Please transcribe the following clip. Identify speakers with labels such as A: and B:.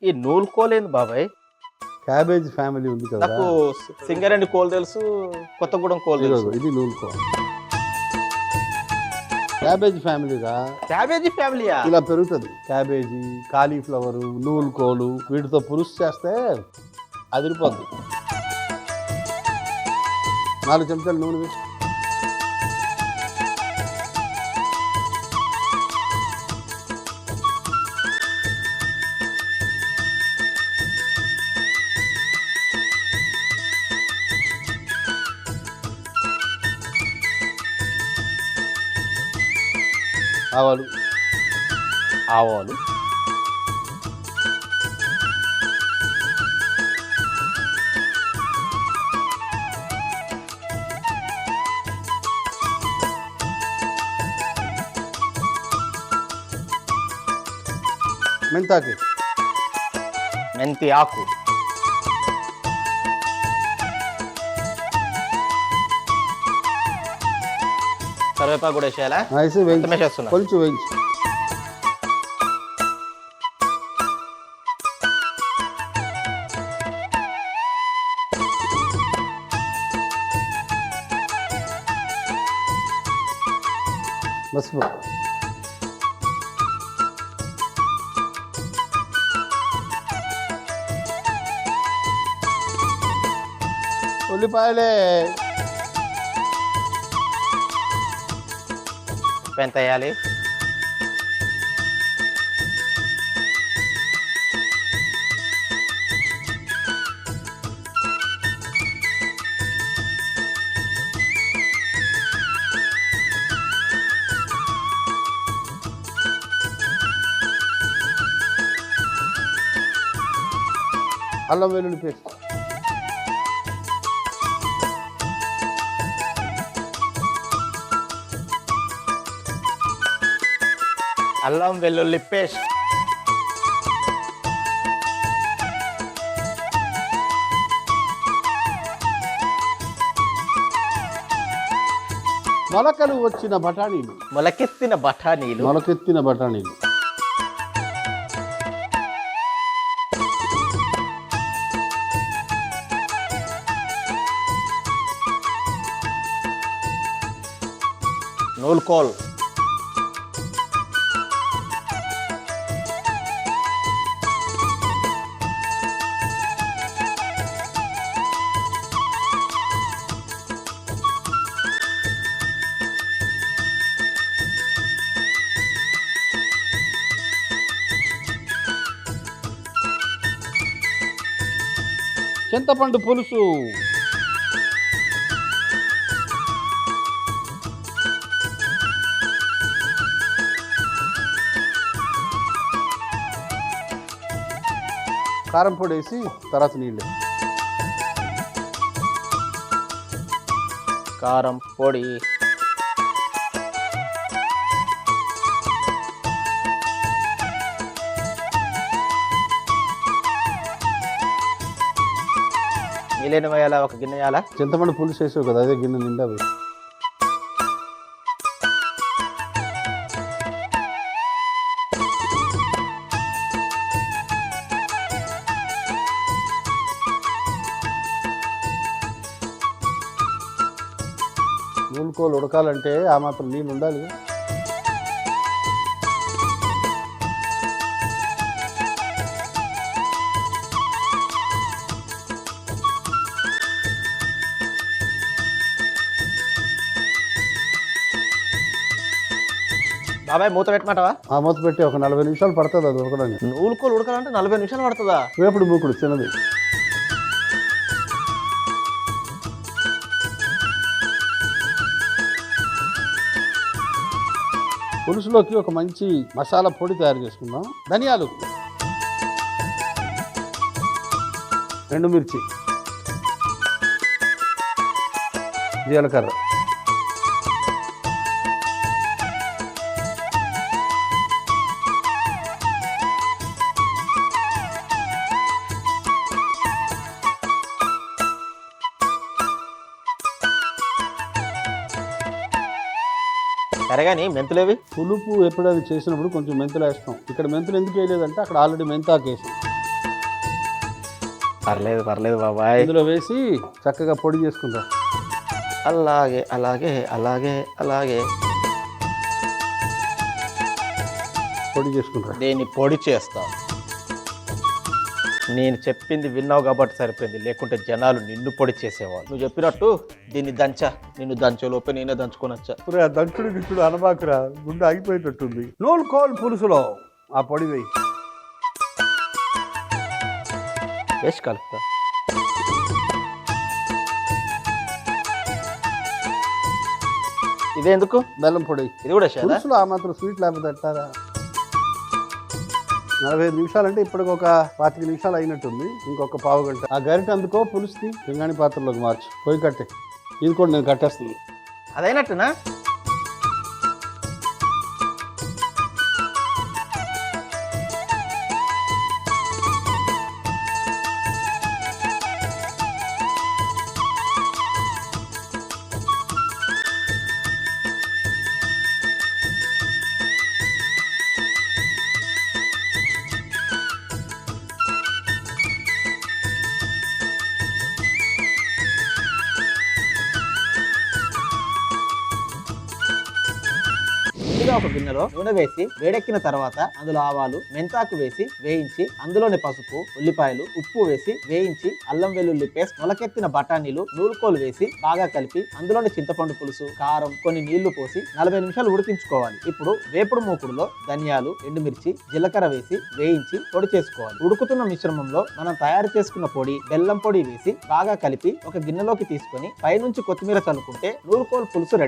A: ఈ నూలుకోలేంది బాబాయ్?
B: Cabbage family ఉంది కదా,
A: నాకు సింగరేణి కోల్ తెలుసు, కొత్తగూడెం కోల్ తెలుసు.
B: ఇది నూలుకో. Cabbage ఫ్యామిలీగా
A: cabbage ఫ్యామిలీయా?
B: ఇలా పెరుగుతుంది. క్యాబేజీ, కాలీఫ్లవర్, నూలుకోలు వీటితో పులుసు చేస్తే అదిరిపోద్ది. 4 చెంచాలు నూనె వేసి ఆవాలు మెంతాకు,
A: మెంతి ఆకు, కరివేపాకు కూడా వేసేయాలా?
B: వేసి వేయించి
A: వేసేస్తున్నా.
B: కొంచెం వేయించి పసుపు, ఉల్లిపాయలే,
A: ఎంత వేయాలి?
B: అల్లం వెల్లుల్లి పేస్ట్,
A: అల్లం వెల్లుల్లి పేస్ట్,
B: మొలకలు వచ్చిన బఠానీలు,
A: మొలకెత్తిన బఠానీలు,
B: మొలకెత్తిన బఠానీలు,
A: నూలుకోల్,
B: చింతపండు పులుసు, కారం పొడి వేసి తర్వాత నీళ్ళు,
A: కారం పొడి, నీళ్ళని వేయాలా? ఒక గిన్నె వేయాలా?
B: చింతపండు పులుసు వేసావు కదా, అదే గిన్నె నిండా వేయి. నూలుకోలు ఉడకాలంటే ఆ మాత్రం నీళ్ళు ఉండాలి.
A: బాబాయ్ మూత పెట్టమంటావా?
B: ఆ మూత పెట్టి ఒక 40 నిమిషాలు పడుతుంది అది ఉడకడానికి.
A: నూలుకోలు ఉడకాలంటే 40 నిమిషాలు పడుతుందా?
B: వేపుడు మూకుడు చిన్నది. పులుసులోకి ఒక మంచి మసాలా పొడి తయారు చేసుకుందాం. ధనియాలు, ఎండుమిర్చి, జీలకర్ర,
A: సరేగాని మెంతులేవి?
B: పులుపు ఎప్పుడైనా చేసినప్పుడు కొంచెం మెంతులు వేస్తాం. ఇక్కడ మెంతులు ఎందుకు వేయలేదంటే అక్కడ ఆల్రెడీ మెంతాకు వేసాం.
A: పర్లేదు పర్లేదు బాబాయ్.
B: ఇందులో వేసి చక్కగా పొడి చేసుకుంటా.
A: అలాగే అలాగే అలాగే అలాగే
B: పొడి చేసుకుంటా.
A: దీన్ని పొడి చేస్తా. నేను చెప్పింది విన్నావు కాబట్టి సరిపోయింది, లేకుంటే జనాలు నిన్ను పొడి చేసేవాళ్ళు. నువ్వు చెప్పినట్టు దీన్ని దంచా, నిన్ను దంచే లోపే నేనే దంచుకొనొచ్చా.
B: దంచుడు గిచ్చుడు అనబాకురా, గుండె ఆగిపోయేటట్టుంది. నూలుకోల్ పులుసులో ఆ పొడి వేయి.
A: వేసి కలుపుతా. ఇదేందుకు?
B: బెల్లం పొడి.
A: ఇది కూడా చేదా?
B: పులుసులో ఆ మాత్రం స్వీట్ లేకపోతే ఎట్టారా? 45 నిమిషాలు అంటే ఇప్పటికి ఒక 25 నిమిషాలు అయినట్టుంది. ఇంకొక పావు గంట. ఆ గరిట అందుకో పులుసుది పింగాణి పాత్రలోకి మార్చు. పొయ్యి కట్టే. ఇది కూడా నేను కట్టేస్తుంది.
A: అదైనట్టునా? ముందుగా ఒక గిన్నెలో నూనె వేసి వేడెక్కిన తర్వాత అందులో ఆవాలు, మెంతాకు వేసి వేయించి అందులోని పసుపు, ఉల్లిపాయలు, ఉప్పు వేసి వేయించి అల్లం వెల్లుల్లి పేస్ట్, మొలకెత్తిన బఠానీలు, నూలుకోలు వేసి బాగా కలిపి అందులోని చింతపండు పులుసు, కారం, కొన్ని నీళ్లు పోసి 40 నిమిషాలు ఉడికించుకోవాలి. ఇప్పుడు వేపుడు మూకుడులో ధనియాలు, ఎండుమిర్చి, జీలకర్ర వేసి వేయించి పొడి చేసుకోవాలి. ఉడుకుతున్న మిశ్రమంలో మనం తయారు చేసుకున్న పొడి, బెల్లం పొడి వేసి బాగా కలిపి ఒక గిన్నెలోకి తీసుకొని పైనుంచి కొత్తిమీర చల్లుకుంటే నూలుకోలు పులుసు రెడీ.